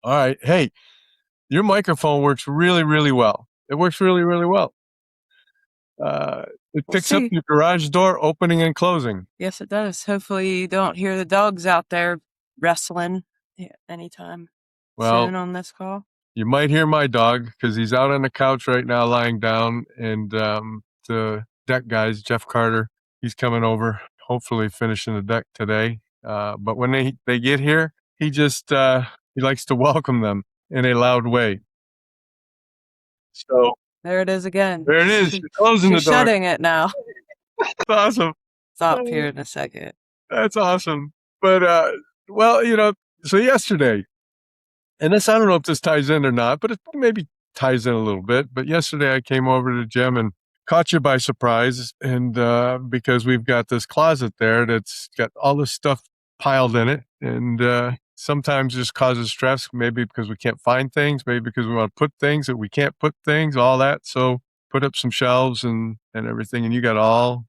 All right. Hey, your microphone works really, really well. It works really, really well. It We'll picks up see. your garage door opening and closing. Yes, it does. Hopefully, you don't hear the dogs out there wrestling anytime Well, soon on this call. you might hear my dog because he's out on the couch right now, lying down. And the deck guys, Jeff Carter, he's coming over, hopefully finishing the deck today. But when they get here, he likes to welcome them in a loud way. So There it is again. there it is. She's closing the She's door. shutting it now. That's awesome. Stop here in a second. That's awesome. But well, so yesterday, and this I don't know if this ties in or not, but it maybe ties in a little bit. But yesterday I came over to the gym and caught you by surprise, and because we've got this closet there that's got all this stuff piled in it, and sometimes just causes stress, maybe because we can't find things, maybe because we want to put things that we can't put things, all that. So put up some shelves and everything, and you got all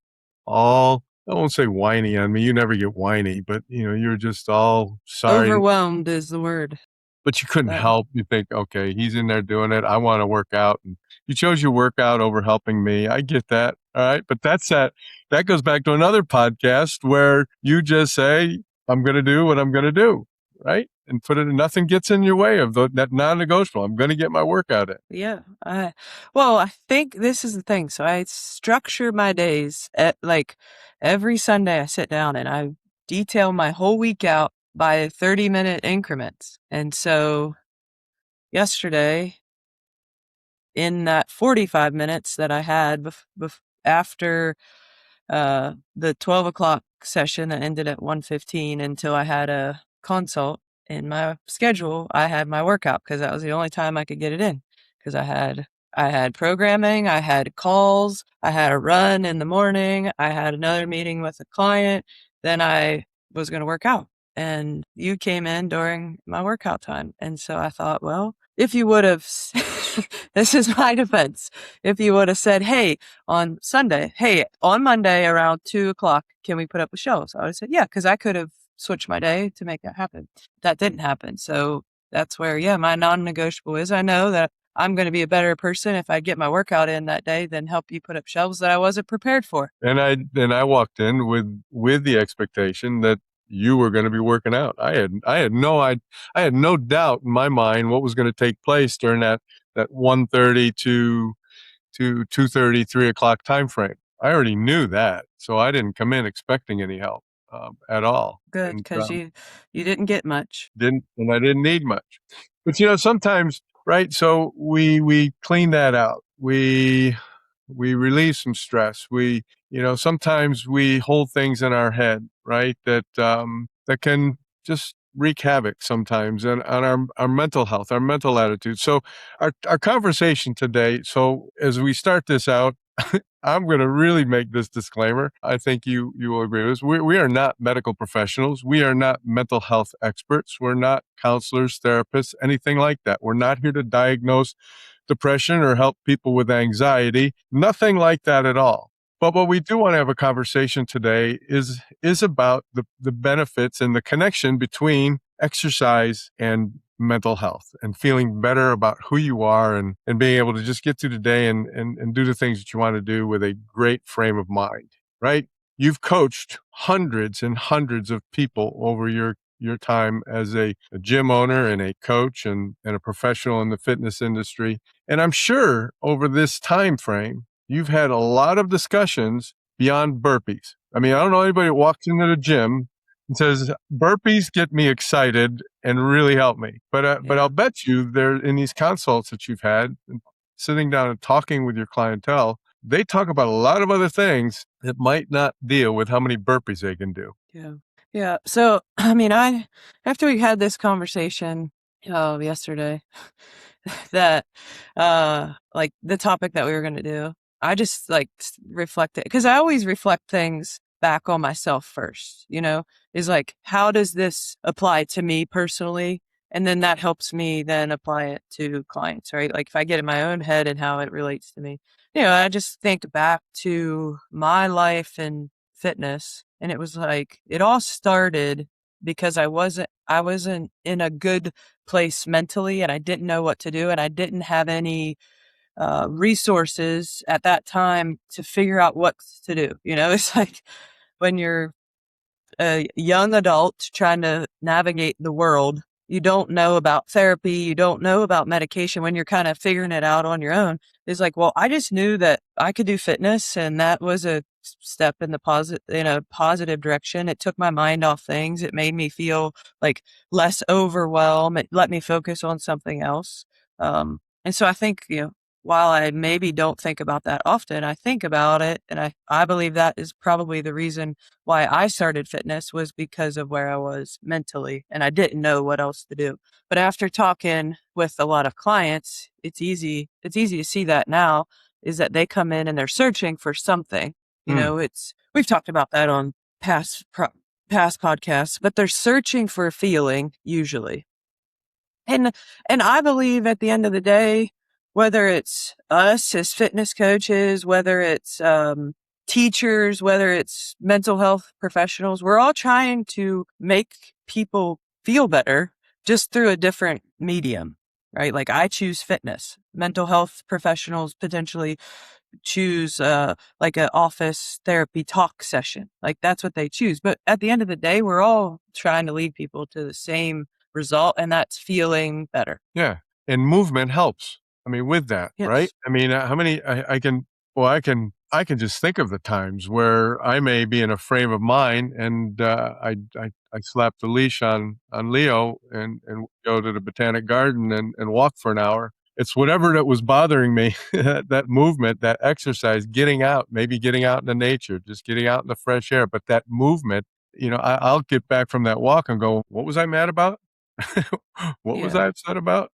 I won't say whiny on me. You never get whiny, but you're just all sorry, Overwhelmed is the word. but you couldn't That help. You think, okay, he's in there doing it. I want to work out. And you chose your workout over helping me. I get that. All right. But that goes back to another podcast where you just say, I'm going to do what I'm going to do. Right. And nothing gets in your way of that non-negotiable. I'm going to get my workout in. Yeah. Well, I think this is the thing. So I structure my days at like every Sunday I sit down and I detail my whole week out by 30-minute increments. And so yesterday, in that 45 minutes that I had after the 12 o'clock session that ended at 1:15 until I had a consult in my schedule, I had my workout because that was the only time I could get it in because I had programming, I had calls, I had a run in the morning, I had another meeting with a client, then I was going to work out. And you came in during my workout time. And so I thought, well, if you would have, this is my defense. If you would have said, hey, on Sunday, hey, on Monday around 2 o'clock, can we put up a show? So I would have said, yeah, because I could have switched my day to make that happen. That didn't happen. So that's where, yeah, my non-negotiable is I know that I'm going to be a better person if I get my workout in that day than help you put up shelves that I wasn't prepared for. And I walked in with the expectation that you were going to be working out. I had no doubt in my mind what was going to take place during that 1:30 to 2:30, 3 o'clock time frame. I already knew that, so I didn't come in expecting any help at all, Good, and because you didn't get much. I didn't need much. But sometimes, right? So we clean that out. We relieve some stress. Sometimes we hold things in our head, right? That can just wreak havoc sometimes on our mental health, our mental attitude. So our conversation today. So as we start this out, I'm going to really make this disclaimer. I think you will agree with us. We are not medical professionals. We are not mental health experts. We're not counselors, therapists, anything like that. We're not here to diagnose depression or help people with anxiety. Nothing like that at all. But what we do want to have a conversation today is about the benefits and the connection between exercise and mental health and feeling better about who you are and being able to just get through the day and do the things that you want to do with a great frame of mind, right? You've coached hundreds and hundreds of people over your time as a gym owner and a coach and a professional in the fitness industry. And I'm sure over this time frame, you've had a lot of discussions beyond burpees. I mean, I don't know anybody that walks into the gym and says, burpees get me excited and really help me. But Yeah. I'll bet you there in these consults that you've had, sitting down and talking with your clientele, they talk about a lot of other things that might not deal with how many burpees they can do. Yeah. Yeah. So, I mean, after we had this conversation yesterday, that like the topic that we were going to do, I just like reflected because I always reflect things back on myself first, is like, how does this apply to me personally? And then that helps me then apply it to clients, right? Like if I get in my own head and how it relates to me, I just think back to my life and fitness. And it was like, it all started because I wasn't in a good place mentally, and I didn't know what to do, and I didn't have any resources at that time to figure out what to do. It's like when you're a young adult trying to navigate the world, you don't know about therapy, you don't know about medication when you're kind of figuring it out on your own. It's like, well, I just knew that I could do fitness, and that was a step in a positive direction. It took my mind off things. It made me feel like less overwhelmed. It let me focus on something else. And so I think, while I maybe don't think about that often, I think about it, and I believe that is probably the reason why I started fitness, was because of where I was mentally, and I didn't know what else to do. But after talking with a lot of clients, it's easy to see that now, is that they come in and they're searching for something. Mm. We've talked about that on past podcasts, but they're searching for a feeling usually. And I believe at the end of the day, whether it's us as fitness coaches, whether it's teachers, whether it's mental health professionals, we're all trying to make people feel better, just through a different medium, right? Like, I choose fitness. Mental health professionals potentially choose like an office therapy talk session. Like, that's what they choose. But at the end of the day, we're all trying to lead people to the same result, and that's feeling better. Yeah, and movement helps. I mean, with that, right? Yes. I mean, how many I can well, I can just think of the times where I may be in a frame of mind and, I slap the leash on Leo and go to the Botanic Garden and walk for an hour. It's whatever that was bothering me, that movement, that exercise, getting out, maybe getting out in the nature, just getting out in the fresh air, but that movement, I'll get back from that walk and go, "What was I mad about? What was Yeah. I upset about?"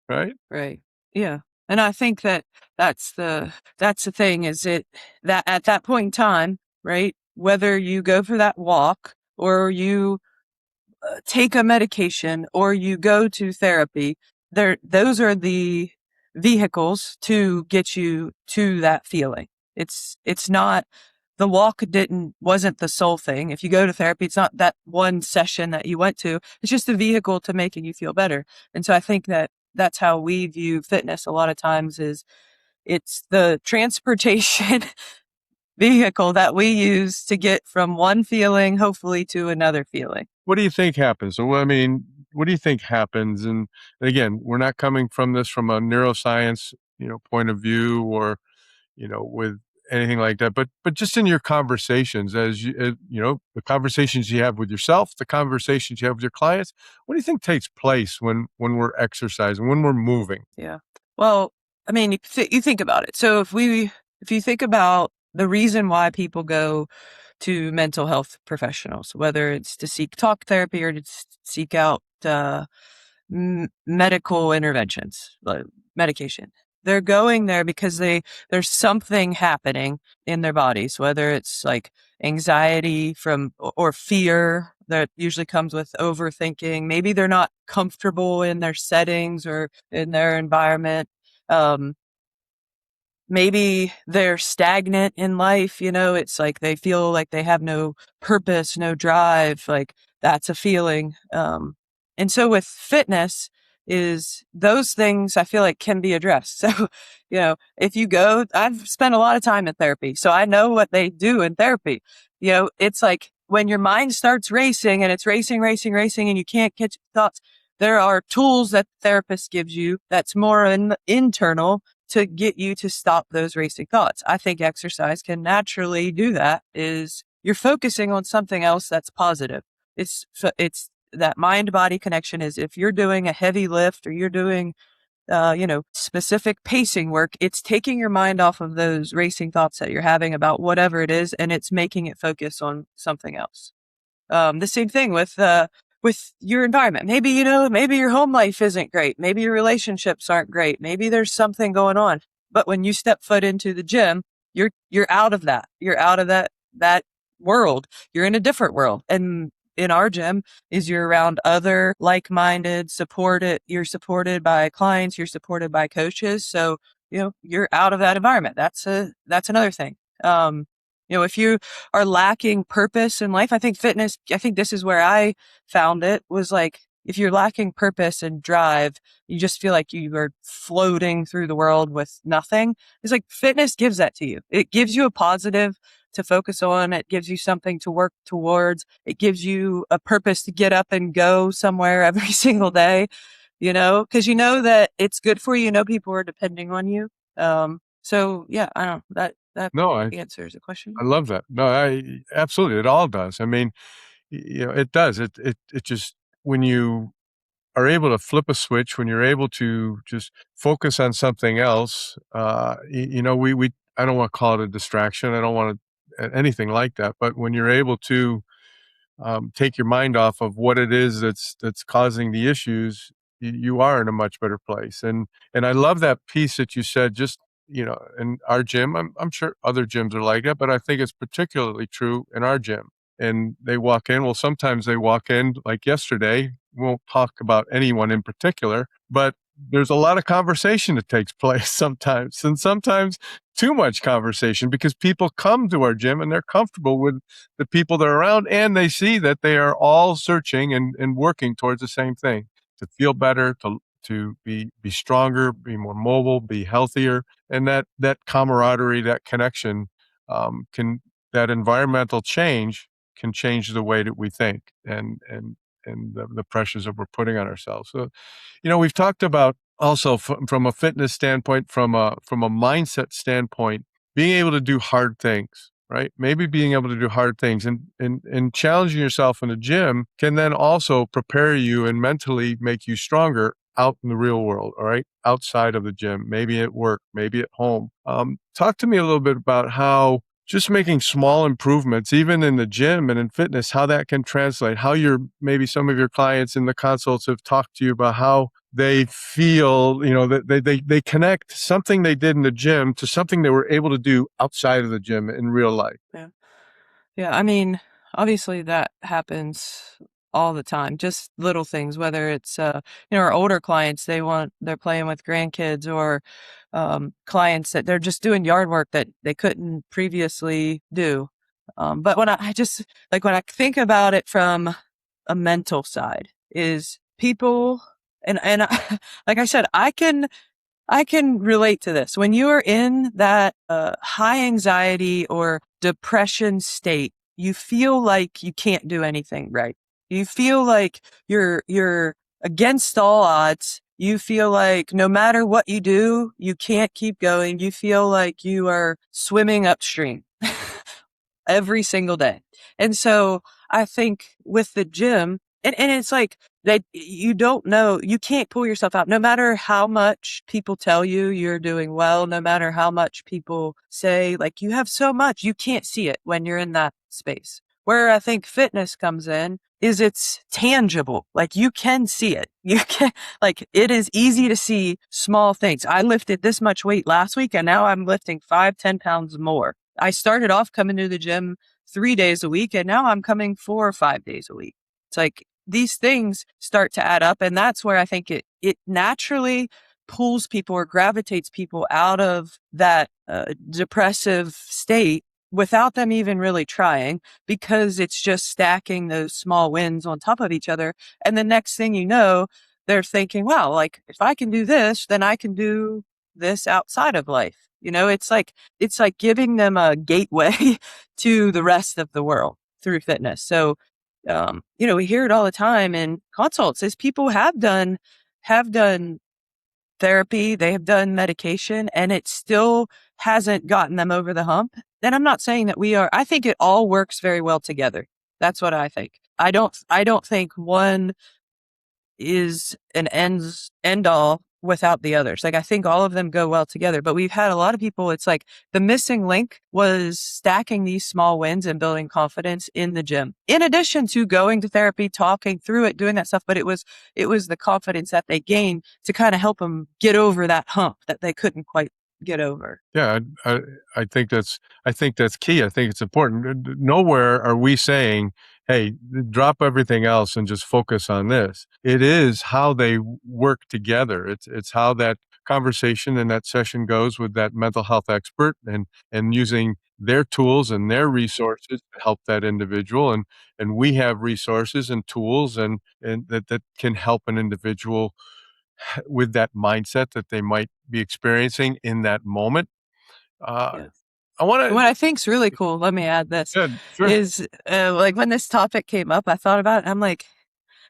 Right? Right. Yeah. And I think that that's the thing, is it that at that point in time, right? Whether you go for that walk, or you take a medication, or you go to therapy, those are the vehicles to get you to that feeling. It's not, the walk wasn't the sole thing. If you go to therapy, it's not that one session that you went to. It's just a vehicle to making you feel better. And so I think that that's how we view fitness a lot of times, is it's the transportation vehicle that we use to get from one feeling, hopefully, to another feeling. What do you think happens? So, I mean, what do you think happens? And again, we're not coming from this from a neuroscience, point of view or, with anything like that, but just in your conversations the conversations you have with yourself, the conversations you have with your clients, what do you think takes place when we're exercising, when we're moving? Yeah. Well, I mean, you think about it. So if you think about the reason why people go to mental health professionals, whether it's to seek talk therapy or to seek out medical interventions, like medication, they're going there because there's something happening in their bodies, whether it's like anxiety or fear that usually comes with overthinking. Maybe they're not comfortable in their settings or in their environment. Um, Maybe they're stagnant in life. It's like they feel like they have no purpose, no drive. Like, that's a feeling. And so with fitness, is those things I feel like can be addressed. So, if you go, I've spent a lot of time in therapy, so I know what they do in therapy. It's like when your mind starts racing, and it's racing, racing, racing, and you can't catch thoughts, there are tools that the therapist gives you that's more internal, to get you to stop those racing thoughts. I think exercise can naturally do that. Is you're focusing on something else that's positive. It's that mind body connection. Is if you're doing a heavy lift, or you're doing specific pacing work, it's taking your mind off of those racing thoughts that you're having about whatever it is, and it's making it focus on something else. The same thing with your environment. Maybe your home life isn't great. Maybe your relationships aren't great. Maybe there's something going on. But when you step foot into the gym, you're out of that. You're out of that world. You're in a different world. And in our gym, is you're around other like-minded, you're supported by clients, you're supported by coaches. So, you're out of that environment. That's another thing. If you are lacking purpose in life, I think this is where I found it, was like, if you're lacking purpose and drive, you just feel like you are floating through the world with nothing. It's like fitness gives that to you. It gives you a positive to focus on. It gives you something to work towards. It gives you a purpose to get up and go somewhere every single day, because you know that it's good for you. You know, people are depending on you. So yeah, I don't know, that No, I answers the question. I love that. No, I absolutely, it all does. I mean, it does. It just, when you are able to flip a switch, when you're able to just focus on something else, we I don't want to call it a distraction. I don't want to anything like that. But when you're able to take your mind off of what it is that's causing the issues, you are in a much better place. And I love that piece that you said. Just, in our gym, I'm sure other gyms are like that, but I think it's particularly true in our gym. And they walk in. Well, sometimes they walk in like yesterday. Won't talk about anyone in particular, but there's a lot of conversation that takes place sometimes, and sometimes too much conversation, because people come to our gym and they're comfortable with the people they're around, and they see that they are all searching and working towards the same thing: to feel better, to be stronger, be more mobile, be healthier. And that camaraderie, that connection, can that environmental change can change the way that we think, and the pressures that we're putting on ourselves. So, we've talked about also from a fitness standpoint, from a mindset standpoint, being able to do hard things, right? Maybe being able to do hard things, and challenging yourself in the gym can then also prepare you and mentally make you stronger out in the real world, all right? Outside of the gym, maybe at work, maybe at home. Talk to me a little bit about how just making small improvements, even in the gym and in fitness, how that can translate, how maybe some of your clients in the consults have talked to you about how they feel, that they connect something they did in the gym to something they were able to do outside of the gym in real life. Yeah. Yeah, I mean, obviously that happens all the time. Just little things, whether it's our older clients, they're playing with grandkids, or clients that they're just doing yard work that they couldn't previously do. But when I think about it from a mental side, is people, and like I said, I can relate to this. When you are in that high anxiety or depression state, you feel like you can't do anything right. You feel like you're against all odds. You feel like no matter what you do, you can't keep going. You feel like you are swimming upstream every single day. And so I think with the gym, and it's like that you don't know, you can't pull yourself out. No matter how much people tell you you're doing well, no matter how much people say, like, you have so much, you can't see it when you're in that space. Where I think fitness comes in is it's tangible. Like, you can see it. You can, like, it is easy to see small things. I lifted this much weight last week, and now I'm lifting 5-10 pounds more. I started off coming to the gym 3 days a week, and now I'm coming 4 or 5 days a week. It's like these things start to add up, and that's where I think it naturally pulls people or gravitates people out of that depressive state without them even really trying, because it's just stacking those small wins on top of each other. And the next thing you know, they're thinking, wow, like, if I can do this, then I can do this outside of life. It's like giving them a gateway to the rest of the world through fitness. So, we hear it all the time in consults, is people have done therapy, they have done medication, and it still hasn't gotten them over the hump. And I'm not saying that I think it all works very well together. That's what I think. I don't think one is an end all without the others. Like, I think all of them go well together, but we've had a lot of people, it's like the missing link was stacking these small wins and building confidence in the gym. In addition to going to therapy, talking through it, doing that stuff, but it was the confidence that they gained to kind of help them get over that hump that they couldn't quite get over. Yeah, I think that's key. I think it's important. Nowhere are we saying, "Hey, drop everything else and just focus on this." It is how they work together. It's how that conversation and that session goes with that mental health expert, and using their tools and their resources to help that individual. And we have resources and tools and that can help an individual with that mindset that they might be experiencing in that moment. Uh, Yeah. I want What to I think's really cool, let me add this, good, sure. is like when this topic came up, I thought about it. I'm like,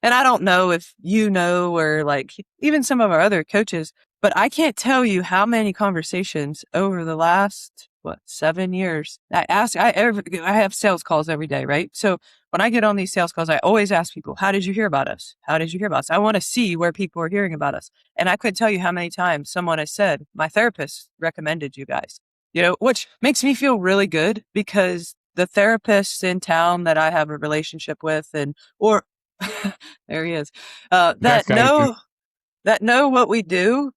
and I don't know if you know, or like even some of our other coaches, but I can't tell you how many conversations over the last, 7 years. I have sales calls every day, right? So when I get on these sales calls, I always ask people, how did you hear about us? How did you hear about us? I want to see where people are hearing about us. And I couldn't tell you how many times someone has said, my therapist recommended you guys, which makes me feel really good because the therapists in town that I have a relationship with or there he is, That guy too. that know what we do.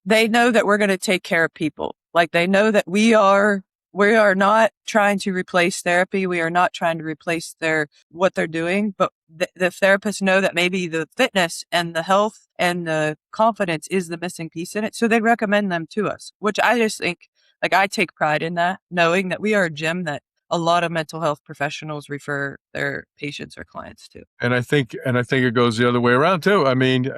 They know that we're going to take care of people. Like they know that we are not trying to replace therapy. We are not trying to replace what they're doing, but the therapists know that maybe the fitness and the health and the confidence is the missing piece in it. So they recommend them to us, which I just think, like, I take pride in that, knowing that we are a gym that a lot of mental health professionals refer their patients or clients to. And I think it goes the other way around too. I mean,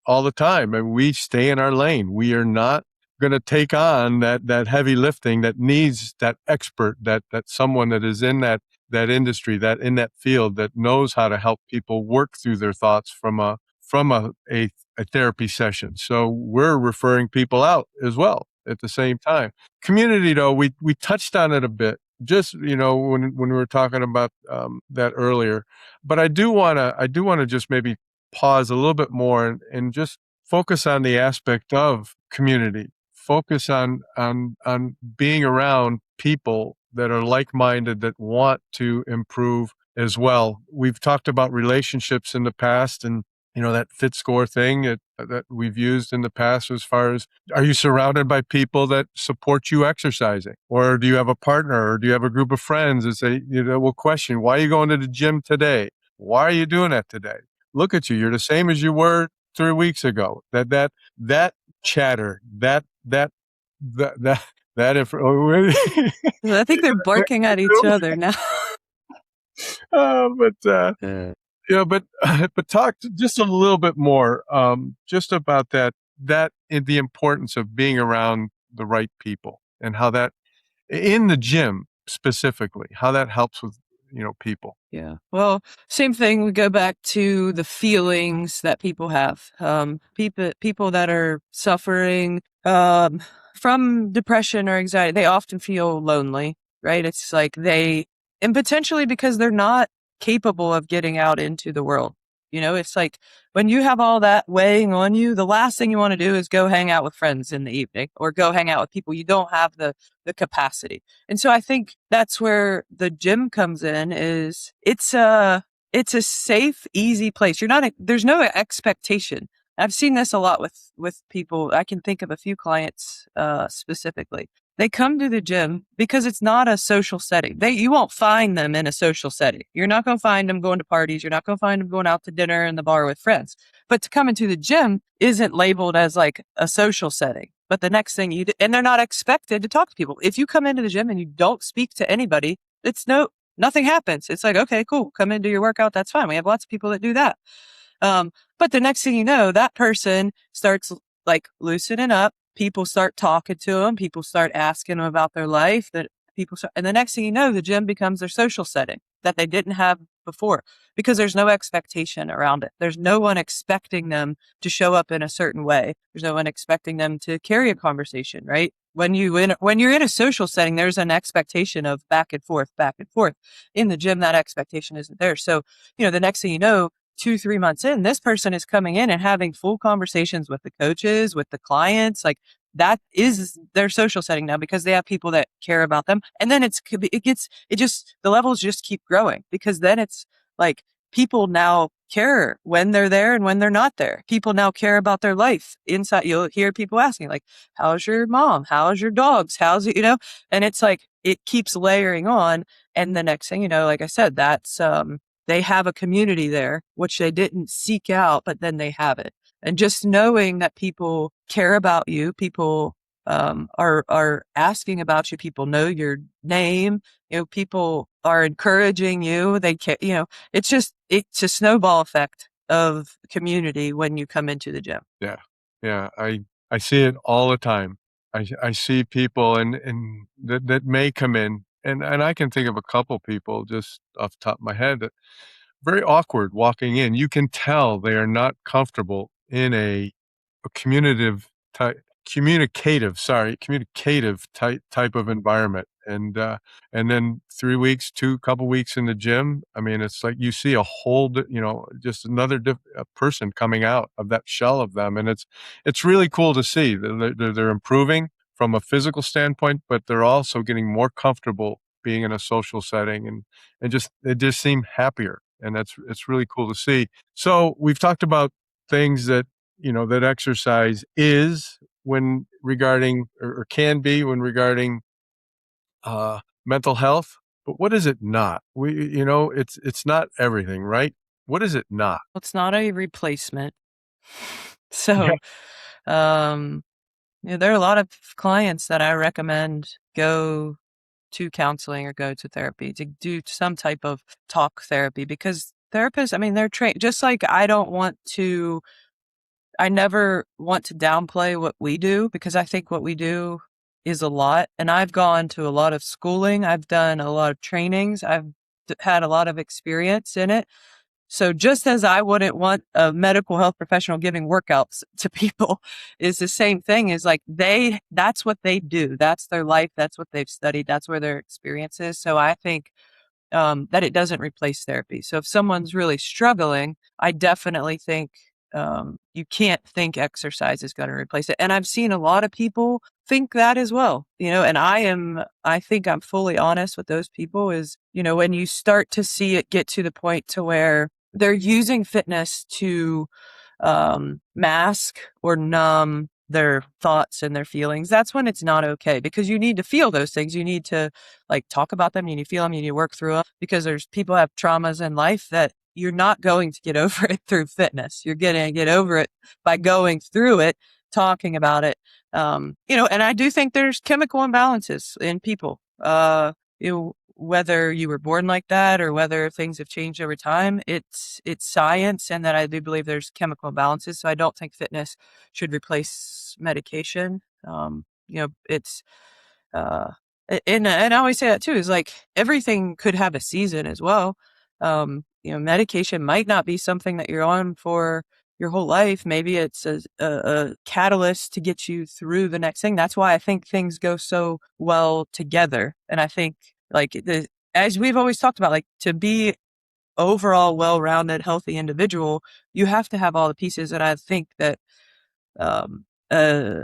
all the time, and we stay in our lane. We are not going to take on that heavy lifting that needs that expert, that someone that is in that industry, that in that field, that knows how to help people work through their thoughts from a therapy session. So we're referring people out as well at the same time. Community, though, we touched on it a bit, just when we were talking about that earlier. But I do want to just maybe pause a little bit more and just focus on the aspect of community. Focus on being around people that are like-minded, that want to improve as well. We've talked about relationships in the past, and that fit score thing that we've used in the past, as far as, are you surrounded by people that support you exercising? Or do you have a partner, or do you have a group of friends that say, will question, why are you going to the gym today? Why are you doing that today? Look at you. You're the same as you were 3 weeks ago. That chatter, that I think they're barking at each other now. but Uh, but but talk just a little bit more, just about the importance of being around the right people, and how that, in the gym specifically, how that helps with people. Yeah. Well, same thing. We go back to the feelings that people have. People that are suffering from depression or anxiety, they often feel lonely, right? It's like and potentially because they're not capable of getting out into the world. It's like when you have all that weighing on you, the last thing you want to do is go hang out with friends in the evening or go hang out with people you don't have the capacity. And so I think that's where the gym comes in. Is it's a safe, easy place. There's no expectation. I've seen this a lot with people. I can think of a few clients specifically. They come to the gym because it's not a social setting. You won't find them in a social setting. You're not going to find them going to parties. You're not going to find them going out to dinner in the bar with friends. But to come into the gym isn't labeled as like a social setting. But the next thing and they're not expected to talk to people. If you come into the gym and you don't speak to anybody, nothing happens. It's like, okay, cool. Come in, do your workout. That's fine. We have lots of people that do that. But the next thing you know, that person starts like loosening up. People start talking to them. People start asking them about their life. And the next thing you know, the gym becomes their social setting that they didn't have before, because there's no expectation around it. There's no one expecting them to show up in a certain way. There's no one expecting them to carry a conversation, right? When you're in a social setting, there's an expectation of back and forth, back and forth. In the gym, that expectation isn't there. So, the next thing you know, 2-3 months in, this person is coming in and having full conversations with the coaches, with the clients. Like, that is their social setting now, because they have people that care about them. And then the levels just keep growing, because then it's like people now care when they're there and when they're not there. People now care about their life inside. You'll hear people asking, like, how's your mom? How's your dogs? How's it, and it's like, it keeps layering on. And the next thing you know, like I said, that's, they have a community there, which they didn't seek out, but then they have it. And just knowing that people care about you, people are asking about you, people know your name, people are encouraging you. They care, it's a snowball effect of community when you come into the gym. Yeah. Yeah. I see it all the time. I see people and that may come in and I can think of a couple people just off the top of my head that very awkward walking in. You can tell they are not comfortable in a communicative type of environment. And then 3 weeks, couple weeks in the gym. I mean, it's like you see a whole, just another a person coming out of that shell of them, and it's really cool to see. They're improving from a physical standpoint, but they're also getting more comfortable being in a social setting, and just they just seem happier, and it's really cool to see. So we've talked about things that exercise is when regarding or can be when regarding mental health, but what is it not? It's not everything, right? What is it not? It's not a replacement. Yeah. So, um, there are a lot of clients that I recommend go to counseling or go to therapy to do some type of talk therapy, because therapists, I mean, they're trained just like I never want to downplay what we do, because I think what we do is a lot. And I've gone to a lot of schooling. I've done a lot of trainings. I've had a lot of experience in it. So just as I wouldn't want a medical health professional giving workouts to people, is the same thing, is like that's what they do. That's their life. That's what they've studied. That's where their experience is. So I think that it doesn't replace therapy. So if someone's really struggling, I definitely think you can't think exercise is going to replace it. And I've seen a lot of people think that as well, and I think I'm fully honest with those people is, when you start to see it get to the point to where they're using fitness to mask or numb their thoughts and their feelings, that's when it's not okay, because you need to feel those things. You need to talk about them. You need to feel them. You need to work through them, because there's people have traumas in life that you're not going to get over it through fitness. You're going to get over it by going through it, talking about it. And I do think there's chemical imbalances in people. Whether you were born like that or whether things have changed over time, it's science, and that I do believe there's chemical imbalances. So I don't think fitness should replace medication. It's uh, and I always say that too, is like everything could have a season as well. Medication might not be something that you're on for your whole life. Maybe it's a catalyst to get you through the next thing. That's why I think things go so well together. And I think as we've always talked about, to be overall well-rounded, healthy individual, you have to have all the pieces. And I think that um, uh,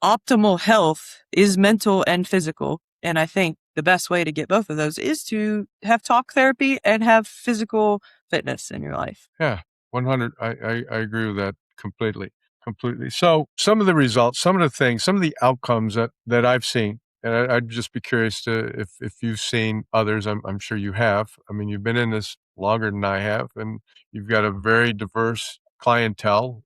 optimal health is mental and physical. And I think the best way to get both of those is to have talk therapy and have physical fitness in your life. Yeah, 100. I agree with that completely, completely. So some of the results, some of the things, some of the outcomes that I've seen, and I'd just be curious to if you've seen others. I'm sure you have. I mean, you've been in this longer than I have, and you've got a very diverse clientele,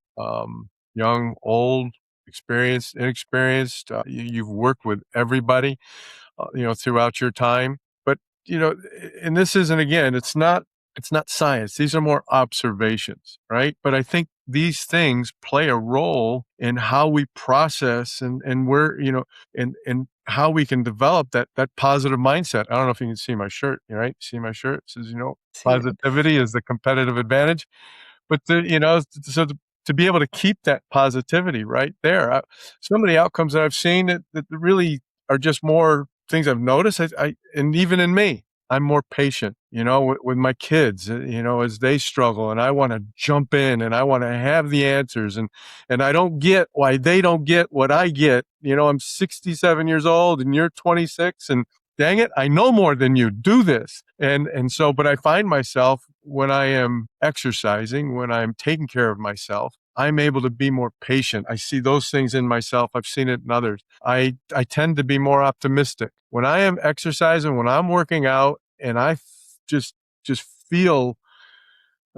young, old, experienced, inexperienced. You've worked with everybody, throughout your time. But, and this isn't, again, it's not science. These are more observations, right? But I think these things play a role in how we process and where, and how we can develop that positive mindset. I don't know if you can see my shirt, right? See my shirt? It says, See it. positivity is the competitive advantage. But to be able to keep that positivity right there, some of the outcomes that I've seen that really are just more things I've noticed. And even in me, I'm more patient, with my kids, as they struggle, and I want to jump in and I want to have the answers, and I don't get why they don't get what I get. I'm 67 years old and you're 26, and dang it, I know more than you. Do this. And so, but I find myself when I am exercising, when I'm taking care of myself, I'm able to be more patient. I see those things in myself. I've seen it in others. I tend to be more optimistic. When I am exercising, when I'm working out, and just feel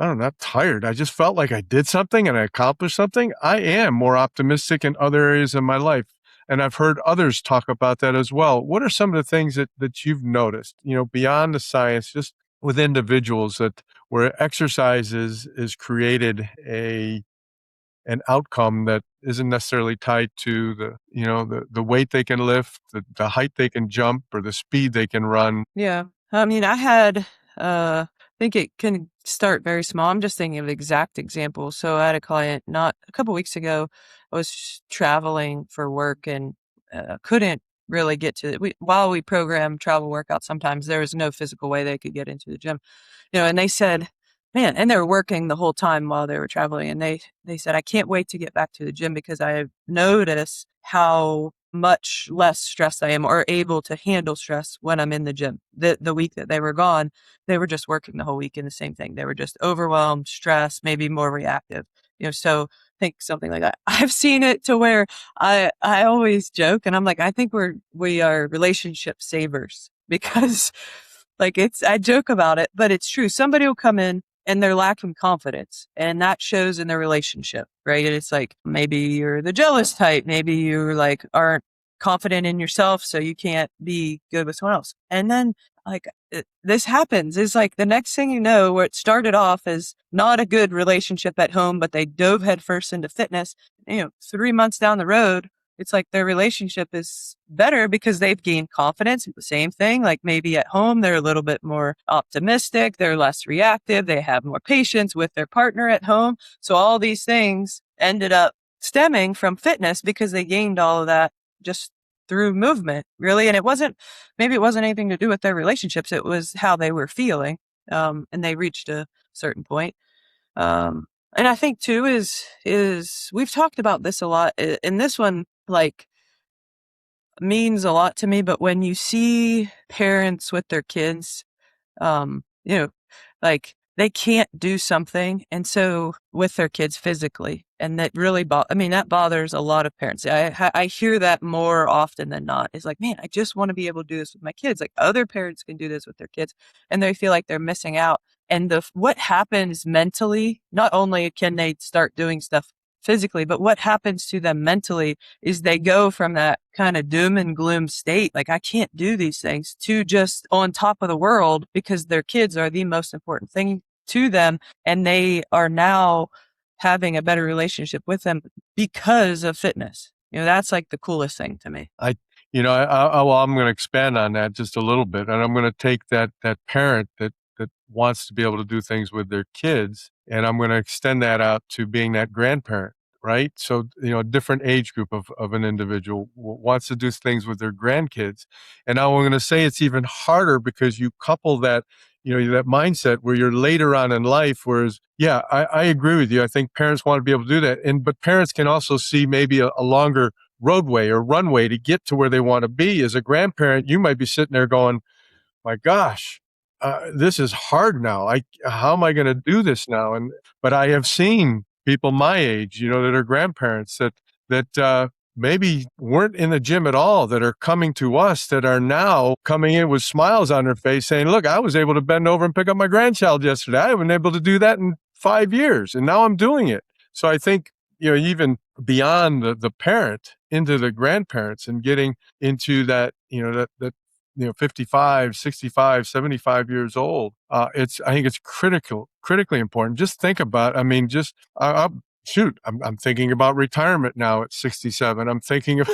don't know, not tired. I just felt like I did something and I accomplished something. I am more optimistic in other areas of my life. And I've heard others talk about that as well. What are some of the things that you've noticed, beyond the science, just with individuals that where exercise is created an outcome that isn't necessarily tied to the weight they can lift, the height they can jump, or the speed they can run. Yeah. I mean, I think it can start very small. I'm just thinking of exact examples. So I had a client not a couple weeks ago. I was traveling for work and couldn't really get to it. While we program travel workouts, sometimes there was no physical way they could get into the gym, and they said, man, and they were working the whole time while they were traveling. And they said, I can't wait to get back to the gym because I notice how much less stressed I am or able to handle stress when I'm in the gym. The week that they were gone, they were just working the whole week and the same thing. They were just overwhelmed, stressed, maybe more reactive. So I think something like that. I've seen it to where I always joke and I'm like, I think we are relationship savers because like I joke about it, but it's true. Somebody will come in and they're lacking confidence and that shows in their relationship, right? And it's like, maybe you're the jealous type. Maybe you like aren't confident in yourself. So you can't be good with someone else. And then like this happens is like the next thing you know, where it started off as not a good relationship at home, but they dove headfirst into fitness, 3 months down the road, it's like their relationship is better because they've gained confidence. The same thing, like maybe at home, they're a little bit more optimistic. They're less reactive. They have more patience with their partner at home. So all these things ended up stemming from fitness because they gained all of that just through movement, really. And maybe it wasn't anything to do with their relationships. It was how they were feeling. And they reached a certain point. And I think too is we've talked about this a lot. And this one, like, means a lot to me, but when you see parents with their kids, um, you know, like they can't do something. And so with their kids physically, and that really, that bothers a lot of parents. I hear that more often than not. It's like, man, I just want to be able to do this with my kids. Like other parents can do this with their kids and they feel like they're missing out. And what happens mentally, not only can they start doing stuff physically, but what happens to them mentally is they go from that kind of doom and gloom state, like I can't do these things, to just on top of the world because their kids are the most important thing to them. And they are now having a better relationship with them because of fitness. That's like the coolest thing to me. I'm going to expand on that just a little bit, and I'm going to take that parent that wants to be able to do things with their kids, and I'm going to extend that out to being that grandparent, right? So, a different age group of an individual wants to do things with their grandkids, and now I'm going to say it's even harder because you couple that. That mindset where you're later on in life, whereas, yeah, I agree with you. I think parents want to be able to do that. But parents can also see maybe a longer roadway or runway to get to where they want to be. As a grandparent, you might be sitting there going, my gosh, this is hard now. How am I going to do this now? But I have seen people my age, that are grandparents that maybe weren't in the gym at all, that are coming to us, that are now coming in with smiles on their face saying, look, I was able to bend over and pick up my grandchild yesterday. I haven't been able to do that in 5 years, and now I'm doing it. So I think, even beyond the parent into the grandparents and getting into that, that 55, 65, 75 years old. I think it's critically important. Just think about, I'm thinking about retirement now at 67. I'm thinking of,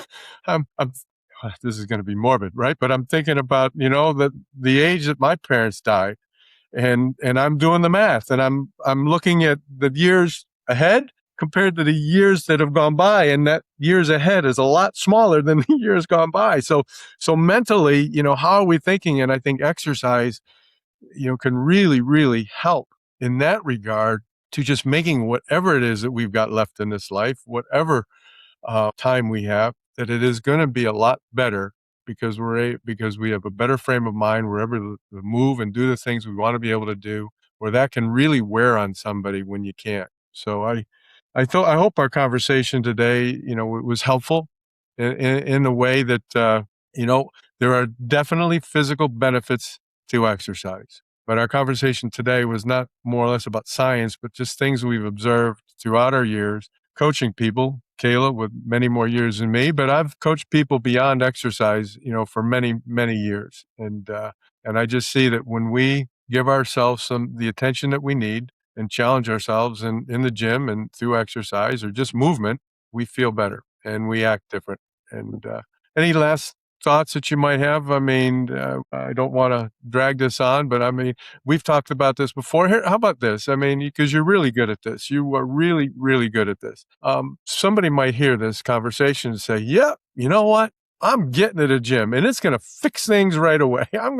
this is going to be morbid, right? But I'm thinking about, the age that my parents died, and I'm doing the math, and I'm looking at the years ahead compared to the years that have gone by, and that years ahead is a lot smaller than the years gone by. So mentally, how are we thinking? And I think exercise, can really, really help in that regard to just making whatever it is that we've got left in this life, whatever time we have, that it is going to be a lot better because we have a better frame of mind. We're able to move and do the things we want to be able to do, where that can really wear on somebody when you can't. So I hope our conversation today, was helpful in the way that, there are definitely physical benefits to exercise. But our conversation today was not more or less about science, but just things we've observed throughout our years coaching people. Kayla with many more years than me, but I've coached people beyond exercise, for many, many years. And I just see that when we give ourselves the attention that we need and challenge ourselves in the gym and through exercise or just movement, we feel better and we act different. And any last thoughts that you might have? I mean, I don't want to drag this on, but I mean, we've talked about this before. Here, how about this? I mean, because you're really good at this. You are really, really good at this. Somebody might hear this conversation and say, "Yeah, you know what? I'm getting to the gym, and it's going to fix things right away. I'm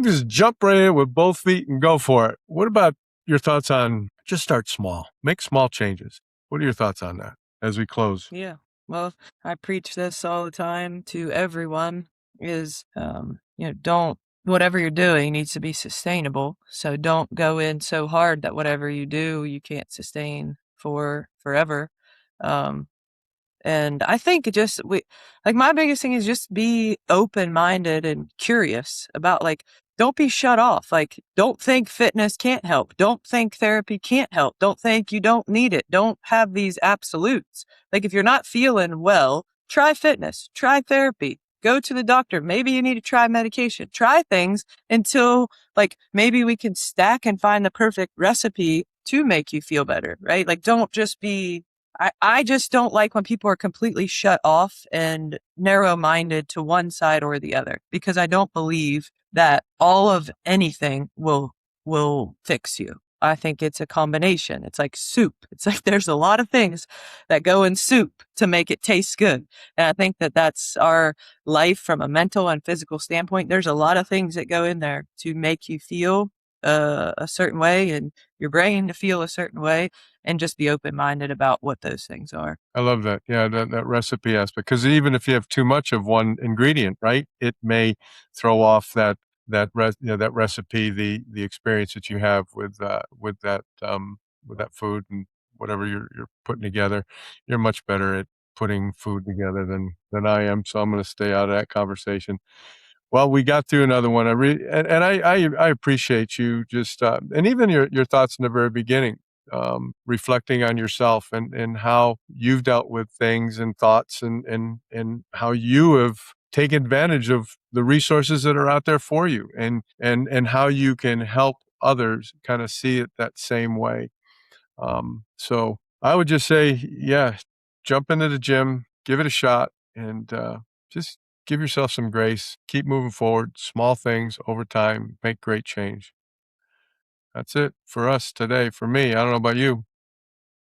just jump right in with both feet and go for it." What about your thoughts on just start small, make small changes? What are your thoughts on that as we close? Yeah. Well, I preach this all the time to everyone is, don't, whatever you're doing needs to be sustainable. So don't go in so hard that whatever you do, you can't sustain for forever. Um, and I think my biggest thing is just be open-minded and curious about don't be shut off. Don't think fitness can't help. Don't think therapy can't help. Don't think you don't need it. Don't have these absolutes. If you're not feeling well, try fitness, try therapy, go to the doctor. Maybe you need to try medication, try things until maybe we can stack and find the perfect recipe to make you feel better, right? Don't just be I just don't like when people are completely shut off and narrow-minded to one side or the other, because I don't believe that all of anything will fix you. I think it's a combination. It's like soup. It's like there's a lot of things that go in soup to make it taste good. And I think that that's our life from a mental and physical standpoint. There's a lot of things that go in there to make you feel a certain way and your brain to feel a certain way, and just be open-minded about what those things are. I love that. Yeah, that recipe aspect. Because even if you have too much of one ingredient, right, it may throw off that recipe, the experience that you have with that food and whatever you're putting together. You're much better at putting food together than I am. So I'm going to stay out of that conversation. Well, we got through another one. I appreciate you just and even your thoughts in the very beginning, reflecting on yourself and how you've dealt with things and thoughts and how you have taken advantage of the resources that are out there for you and how you can help others kind of see it that same way. So I would just say, yeah, jump into the gym, give it a shot, and just give yourself some grace. Keep moving forward. Small things over time make great change. That's it for us today. For me, I don't know about you.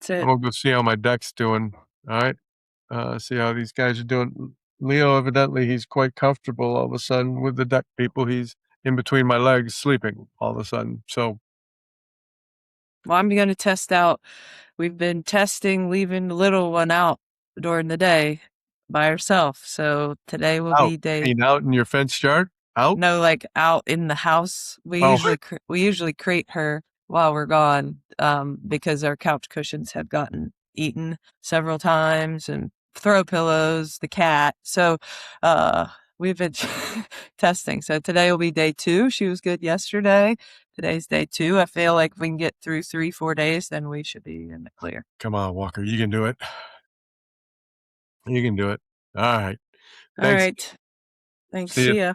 That's I'm it. gonna go see how my deck's doing. All right, see how these guys are doing. Leo, evidently, he's quite comfortable all of a sudden with the deck people. He's in between my legs, sleeping all of a sudden. So Well, I'm going to test out. We've been testing leaving the little one out during the day by herself. So today will out. be I day mean, out in your fenced yard. Out. no, out in the house. Oh, We usually crate her while we're gone, because our couch cushions have gotten eaten several times, and throw pillows, the cat. So, we've been testing. So today will be day 2. She was good yesterday. Today's day 2. I feel like if we can get through 3, 4 days, then we should be in the clear. come on, Walker. You can do it. You can do it. All right. All Thanks. right. Thanks. See you. See ya.